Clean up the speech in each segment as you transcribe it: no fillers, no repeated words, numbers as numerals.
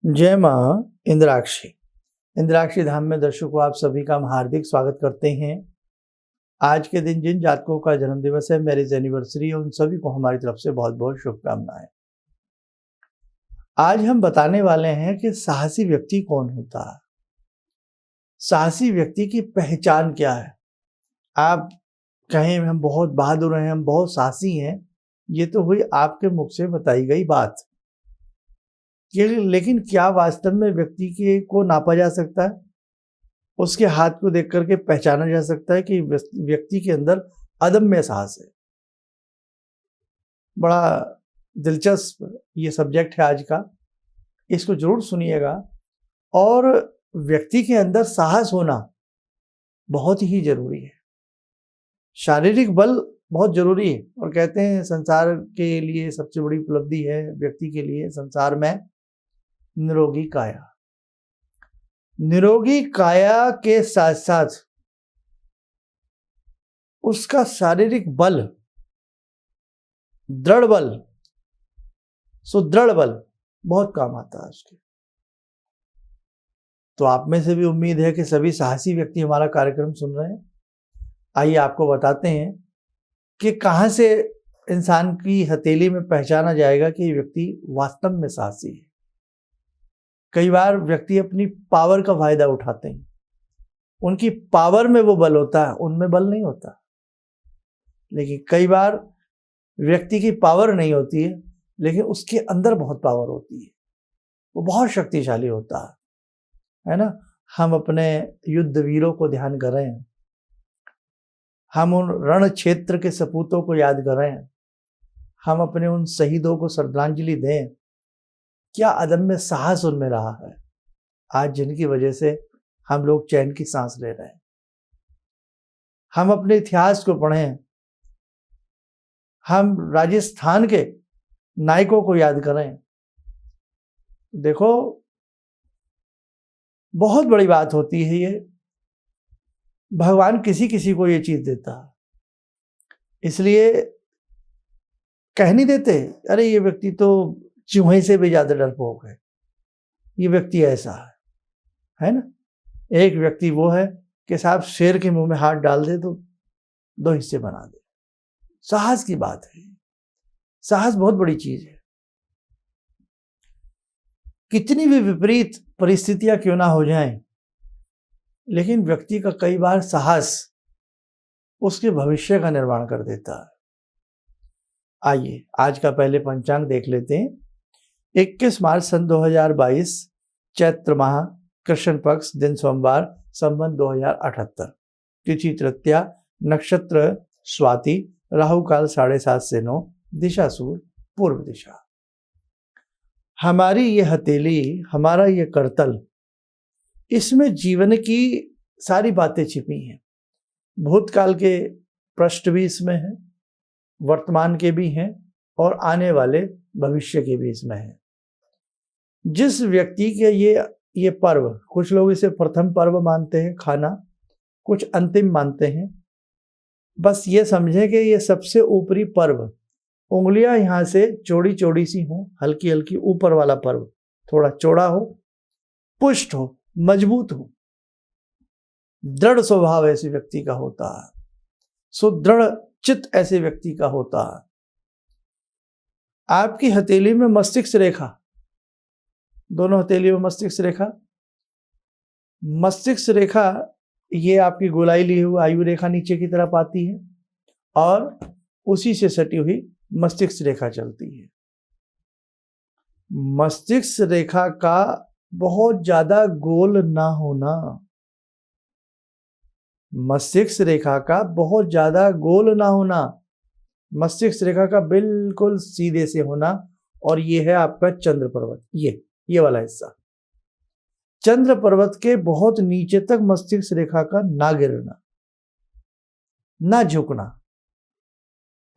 जय मां इंद्राक्षी। इंद्राक्षी धाम में दर्शकों आप सभी का हम हार्दिक स्वागत करते हैं। आज के दिन जिन जातकों का जन्म दिवस है, मैरिज एनिवर्सरी है, उन सभी को हमारी तरफ से बहुत बहुत शुभकामनाएं। आज हम बताने वाले हैं कि साहसी व्यक्ति कौन होता है, साहसी व्यक्ति की पहचान क्या है। आप कहें हम बहुत बहादुर हैं, हम बहुत साहसी हैं, ये तो हुई आपके मुख से बताई गई बात। लेकिन क्या वास्तव में व्यक्ति के को नापा जा सकता है? उसके हाथ को देख करके पहचाना जा सकता है कि व्यक्ति के अंदर अदम्य साहस है। बड़ा दिलचस्प ये सब्जेक्ट है आज का, इसको जरूर सुनिएगा। और व्यक्ति के अंदर साहस होना बहुत ही जरूरी है। शारीरिक बल बहुत जरूरी है, और कहते हैं संसार के लिए सबसे बड़ी उपलब्धि है व्यक्ति के लिए संसार में निरोगी काया। निरोगी काया के साथ साथ उसका शारीरिक बल, दृढ़ बल, सुदृढ़ बल बहुत काम आता है उसके। तो आप में से भी उम्मीद है कि सभी साहसी व्यक्ति हमारा कार्यक्रम सुन रहे हैं। आइए आपको बताते हैं कि कहां से इंसान की हथेली में पहचाना जाएगा कि व्यक्ति वास्तव में साहसी है। कई बार व्यक्ति अपनी पावर का फायदा उठाते हैं, उनकी पावर में वो बल होता है, उनमें बल नहीं होता। लेकिन कई बार व्यक्ति की पावर नहीं होती है, लेकिन उसके अंदर बहुत पावर होती है, वो बहुत शक्तिशाली होता है ना। हम अपने युद्ध वीरों को ध्यान कर रहे हैं, हम उन रण क्षेत्र के सपूतों को याद कर रहे हैं, हम अपने उन शहीदों को श्रद्धांजलि दें। क्या अदम्य साहस उनमें रहा है आज, जिनकी वजह से हम लोग चैन की सांस ले रहे हैं। हम अपने इतिहास को पढ़ें, हम राजस्थान के नायकों को याद करें। देखो, बहुत बड़ी बात होती है ये। भगवान किसी किसी को ये चीज देता है, इसलिए कह नहीं देते अरे ये व्यक्ति तो चूहे से भी ज्यादा डरपोक है, ये व्यक्ति ऐसा है ना। एक व्यक्ति वो है कि साहब शेर के मुंह में हाथ डाल दे तो 2 हिस्से बना दे। साहस की बात है, साहस बहुत बड़ी चीज है। कितनी भी विपरीत परिस्थितियां क्यों ना हो जाएं, लेकिन व्यक्ति का कई बार साहस उसके भविष्य का निर्माण कर देता है। आइए आज का पहले पंचांग देख लेते हैं। 21 मार्च सन 2022, चैत्र माह, कृष्ण पक्ष, दिन सोमवार, संवत 2078, तिथि तृतीया, नक्षत्र स्वाति, राहु काल 7:30 से 9, दिशा सूर्य पूर्व दिशा। हमारी ये हथेली, हमारा ये करतल, इसमें जीवन की सारी बातें छिपी हैं। भूतकाल के प्रश्न भी इसमें हैं, वर्तमान के भी हैं, और आने वाले भविष्य के भी इसमें हैं। जिस व्यक्ति के ये पर्व, कुछ लोग इसे प्रथम पर्व मानते हैं खाना, कुछ अंतिम मानते हैं। बस ये समझें कि ये सबसे ऊपरी पर्व, उंगलियां यहां से चौड़ी चौड़ी सी हो, हल्की हल्की, ऊपर वाला पर्व थोड़ा चौड़ा हो, पुष्ट हो, मजबूत हो, दृढ़ स्वभाव ऐसे व्यक्ति का होता है, सुदृढ़ चित्त ऐसे व्यक्ति का होता है। आपकी हथेली में मस्तिष्क रेखा, दोनों हथेली में मस्तिष्क रेखा, मस्तिष्क रेखा ये आपकी गोलाई ली हुई आयु रेखा नीचे की तरफ आती है, और उसी से सटी हुई मस्तिष्क रेखा चलती है। मस्तिष्क रेखा का बहुत ज्यादा गोल ना होना, मस्तिष्क रेखा का बहुत ज्यादा गोल ना होना, मस्तिष्क रेखा का बिल्कुल सीधे से होना। और ये है आपका चंद्र पर्वत, ये वाला हिस्सा, चंद्र पर्वत के बहुत नीचे तक मस्तिष्क रेखा का ना गिरना, ना झुकना।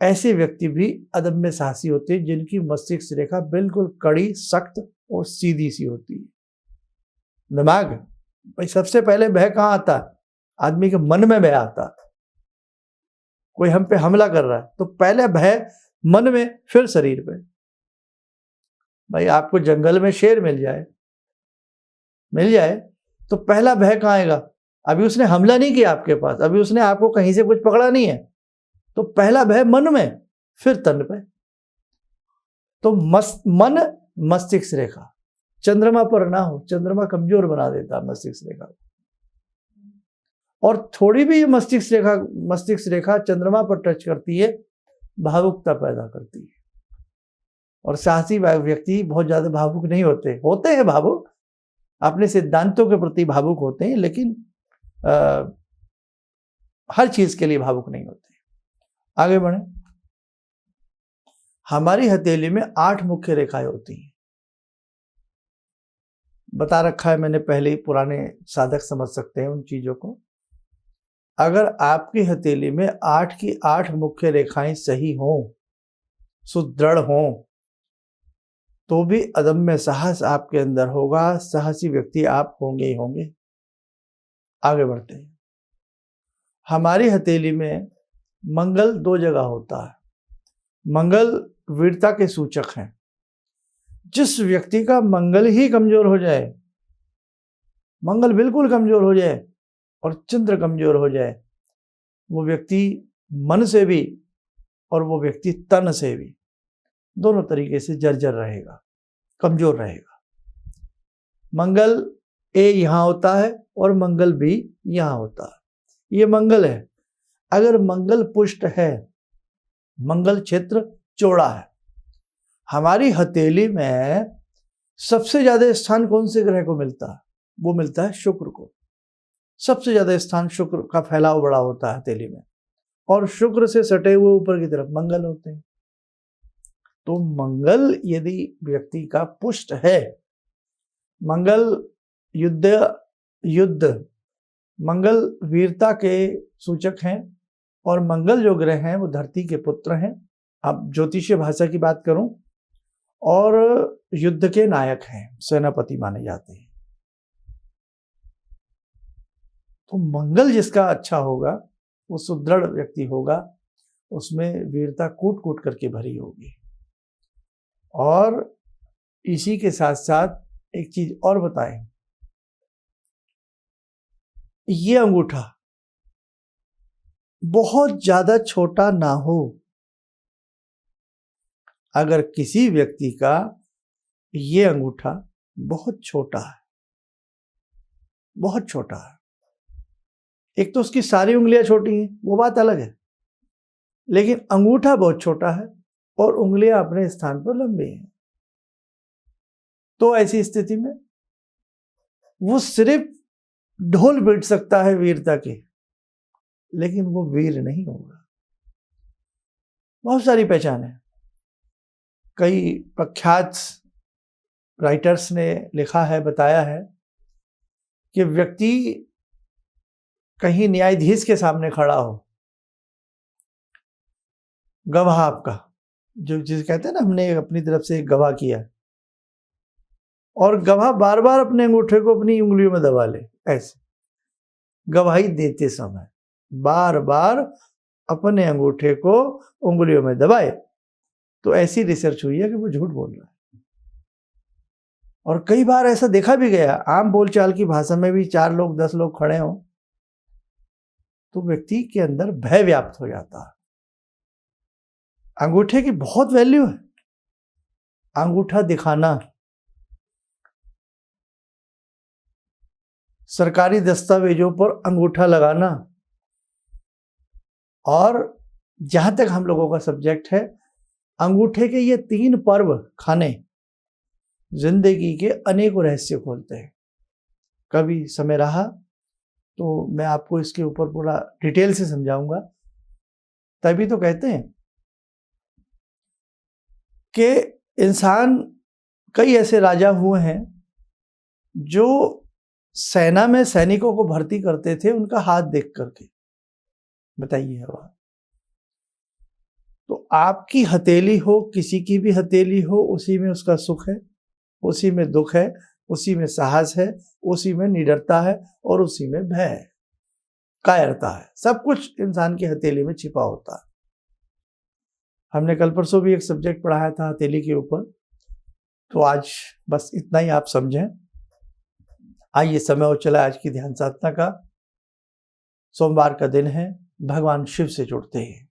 ऐसे व्यक्ति भी अदम्य साहसी होते हैं, जिनकी मस्तिष्क रेखा बिल्कुल कड़ी, सख्त और सीधी सी होती है। दिमाग भाई, सबसे पहले भय कहाँ आता है? आदमी के मन में भय आता है। कोई हम पे हमला कर रहा है तो पहले भय मन में, फिर शरीर पे। भाई आपको जंगल में शेर मिल जाए, मिल जाए तो पहला भय कहाँ आएगा? अभी उसने हमला नहीं किया आपके पास, अभी उसने आपको कहीं से कुछ पकड़ा नहीं है, तो पहला भय मन में, फिर तन पे। तो मन मस्तिष्क रेखा, चंद्रमा पर ना हो, चंद्रमा कमजोर बना देता है मस्तिष्क रेखा को। और थोड़ी भी मस्तिष्क रेखा चंद्रमा पर टच करती है, भावुकता पैदा करती है। और साहसी व्यक्ति बहुत ज्यादा भावुक नहीं होते हैं भावुक, अपने सिद्धांतों के प्रति भावुक होते हैं, लेकिन हर चीज के लिए भावुक नहीं होते। आगे बढ़े। हमारी हथेली में 8 मुख्य रेखाएं होती हैं। बता रखा है मैंने पहले ही, पुराने साधक समझ सकते हैं उन चीजों को। अगर आपकी हथेली में 8 की 8 मुख्य रेखाएं सही हों, सुदृढ़ हों, तो भी अदम्य साहस आपके अंदर होगा, साहसी व्यक्ति आप होंगे ही होंगे। आगे बढ़ते हैं। हमारी हथेली में मंगल 2 जगह होता है। मंगल वीरता के सूचक हैं। जिस व्यक्ति का मंगल ही कमजोर हो जाए, मंगल बिल्कुल कमजोर हो जाए और चंद्र कमजोर हो जाए, वो व्यक्ति मन से भी और वो व्यक्ति तन से भी दोनों तरीके से जर्जर रहेगा, कमजोर रहेगा। मंगल ए यहां होता है और मंगल बी यहां होता है। ये मंगल है। अगर मंगल पुष्ट है, मंगल क्षेत्र चौड़ा है, हमारी हथेली में सबसे ज्यादा स्थान कौन से ग्रह को मिलता है? वो मिलता है शुक्र को। सबसे ज्यादा स्थान शुक्र का फैलाव बड़ा होता है हथेली में, और शुक्र से सटे हुए ऊपर की तरफ मंगल होते हैं। तो मंगल यदि व्यक्ति का पुष्ट है, मंगल युद्ध, मंगल वीरता के सूचक हैं, और मंगल जो ग्रह हैं वो धरती के पुत्र हैं। अब ज्योतिषीय भाषा की बात करूं, और युद्ध के नायक हैं, सेनापति माने जाते हैं। तो मंगल जिसका अच्छा होगा वो सुदृढ़ व्यक्ति होगा, उसमें वीरता कूट कूट करके भरी होगी। और इसी के साथ साथ एक चीज और बताएं, ये अंगूठा बहुत ज्यादा छोटा ना हो। अगर किसी व्यक्ति का ये अंगूठा बहुत छोटा है, बहुत छोटा है, एक तो उसकी सारी उंगलियां छोटी हैं, वो बात अलग है, लेकिन अंगूठा बहुत छोटा है और उंगलियां अपने स्थान पर लंबी हैं, तो ऐसी स्थिति में वो सिर्फ ढोल पीट सकता है वीरता के, लेकिन वो वीर नहीं होगा। बहुत सारी पहचान है। कई प्रख्यात राइटर्स ने लिखा है, बताया है कि व्यक्ति कहीं न्यायाधीश के सामने खड़ा हो, गवाह आपका, जो जिसे कहते हैं ना, हमने अपनी तरफ से एक गवाह किया, और गवाह बार बार अपने अंगूठे को अपनी उंगलियों में दबा ले, ऐसे गवाही देते समय बार बार अपने अंगूठे को उंगलियों में दबाए, तो ऐसी रिसर्च हुई है कि वो झूठ बोल रहा है। और कई बार ऐसा देखा भी गया, आम बोलचाल की भाषा में भी 4 लोग 10 लोग खड़े हों तो व्यक्ति के अंदर भय व्याप्त हो जाता है। अंगूठे की बहुत वैल्यू है। अंगूठा दिखाना, सरकारी दस्तावेजों पर अंगूठा लगाना, और जहां तक हम लोगों का सब्जेक्ट है, अंगूठे के ये 3 पर्व खाने जिंदगी के अनेकों रहस्य खोलते हैं। कभी समय रहा तो मैं आपको इसके ऊपर पूरा डिटेल से समझाऊंगा। तभी तो कहते हैं कि इंसान, कई ऐसे राजा हुए हैं जो सेना में सैनिकों को भर्ती करते थे उनका हाथ देख करके। बताइए अब, तो आपकी हथेली हो, किसी की भी हथेली हो, उसी में उसका सुख है, उसी में दुख है, उसी में साहस है, उसी में निडरता है, और उसी में भय है, कायरता है। सब कुछ इंसान की हथेली में छिपा होता है। हमने कल परसों भी एक सब्जेक्ट पढ़ाया था हथेली के ऊपर, तो आज बस इतना ही आप समझें। आइए समय हो चला आज की ध्यान साधना का। सोमवार का दिन है, भगवान शिव से जुड़ते हैं।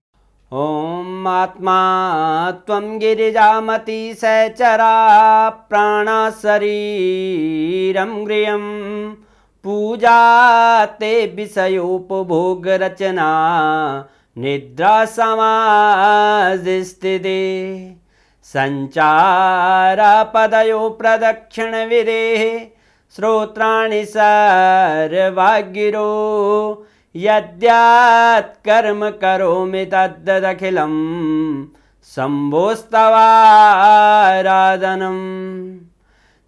ओम आत्मा त्वं गिरिजामति सहचरा प्राणा शरीरं गृहं पूजा ते विषयोपभोग रचना निद्रा समाधिस्थिते संचारा पदयो प्रदक्षिण विदेः श्रोत्राणि सर्वागिरो यद्यात् कर्म करोमि तद्दखिलं शम्भोस्तवाराधनम्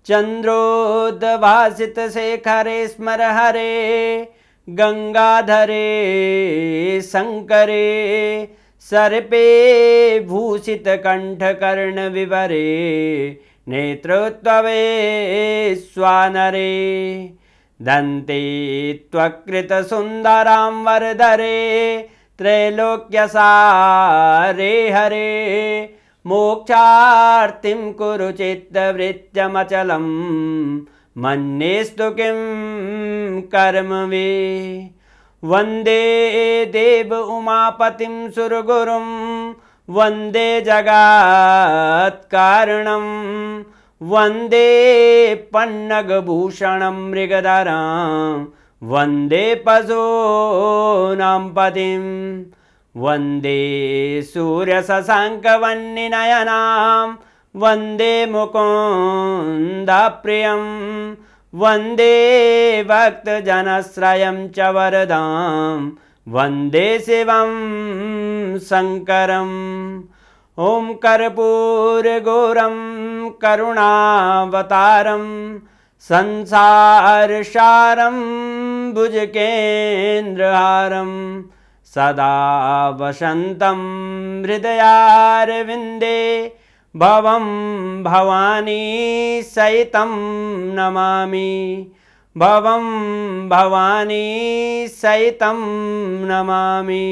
चन्द्रोद्भासितशेखरे स्मर हरे गंगाधरे शङ्करे सर्पे भूषितकण्ठकर्णविवरे नेत्रोत्तवे स्वानरे दन्ते त्वकृतसुन्दरां वरदरे त्रैलोक्यसारे हरे मोक्षार्तिं कुरु चित्तवृत्त्यमचलं मन्येस्तु किं कर्म वे वन्दे देव उमापतिं सुरगुरुं वन्दे जगत्कारणं वन्दे पन्नगभूषणं मृगधरं वन्दे पशूनां पतिं वन्दे सूर्यशशाङ्कवह्निनयनां वन्दे मुकुन्दप्रियं वन्दे भक्तजनश्रयं च वरदां वन्दे शिवं शङ्करम् ओम कर्पूरगौरं करुणावतारं संसारसारं भुजगेन्द्रहारं सदा वसन्तं हृदयारविन्दे भवं भवानी सहितं नमामि भवं भवानी सहितं नमामि।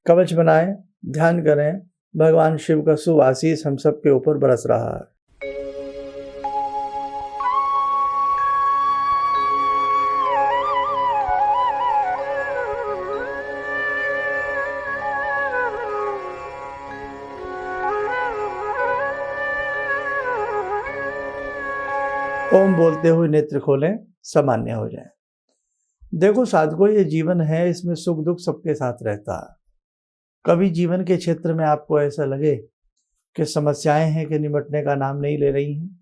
कवच बनाएं, ध्यान करें, भगवान शिव का शुभ आशीष हम सब के ऊपर बरस रहा है। ओम बोलते हुए नेत्र खोलें, सामान्य हो जाएं। देखो साधकों, ये जीवन है, इसमें सुख दुख सबके साथ रहता है। कभी जीवन के क्षेत्र में आपको ऐसा लगे कि समस्याएं हैं कि निपटने का नाम नहीं ले रही हैं,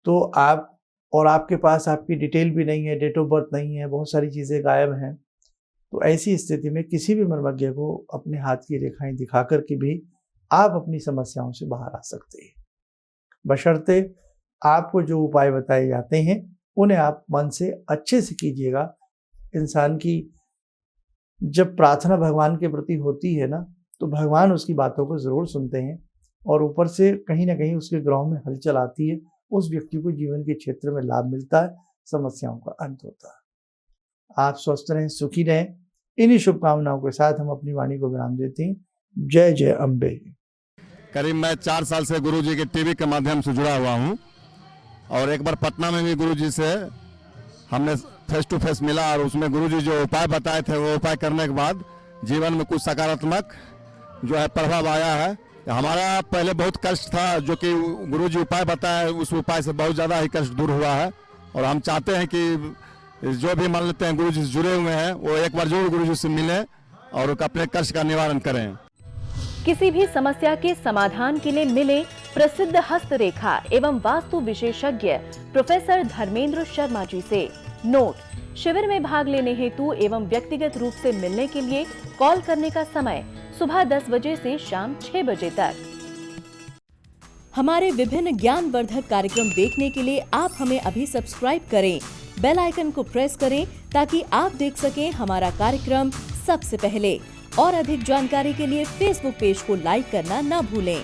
तो आप और आपके पास आपकी डिटेल भी नहीं है, डेट ऑफ बर्थ नहीं है, बहुत सारी चीज़ें गायब हैं, तो ऐसी स्थिति में किसी भी मर्मज्ञ को अपने हाथ की रेखाएं दिखा कर के भी आप अपनी समस्याओं से बाहर आ सकते हैं, बशर्ते आपको जो उपाय बताए जाते हैं उन्हें आप मन से अच्छे से कीजिएगा। इंसान की जब प्रार्थना भगवान के प्रति होती है ना, तो भगवान उसकी बातों को ज़रूर सुनते हैं और ऊपर से कहीं ना कहीं उसके ग्रहों में हलचल आती है, उस व्यक्ति को जीवन के क्षेत्र में लाभ मिलता है, समस्याओं का अंत होता है। आप स्वस्थ रहें, सुखी रहें। इन्हीं शुभकामनाओं के साथ हम अपनी वाणी को विराम देते हैं। जय जय अम्बे। करीब मैं 4 साल से गुरुजी के टीवी के माध्यम से जुड़ा हुआ हूँ और एक बार पटना में भी गुरुजी से हमने फेस टू फेस मिला और उसमें गुरुजी जो उपाय बताए थे वो उपाय करने के बाद जीवन में कुछ सकारात्मक जो है प्रभाव आया है। हमारा पहले बहुत कष्ट था, जो कि गुरुजी उपाय बताए उस उपाय से बहुत ज़्यादा ही कष्ट दूर हुआ है और हम चाहते हैं कि जो भी मान लेते हैं गुरुजी से जुड़े हुए हैं वो एक बार जरूर गुरुजी से मिलें और अपने कष्ट का निवारण करें। किसी भी समस्या के समाधान के लिए मिले प्रसिद्ध हस्तरेखा एवं वास्तु विशेषज्ञ प्रोफेसर धर्मेंद्र शर्मा जी से। नोट: शिविर में भाग लेने हेतु एवं व्यक्तिगत रूप से मिलने के लिए कॉल करने का समय सुबह 10 बजे से शाम 6 बजे तक। हमारे विभिन्न ज्ञानवर्धक कार्यक्रम देखने के लिए आप हमें अभी सब्सक्राइब करें, बेल आइकन को प्रेस करें ताकि आप देख सकें हमारा कार्यक्रम सबसे पहले। और अधिक जानकारी के लिए फेसबुक पेज को लाइक करना न भूलें।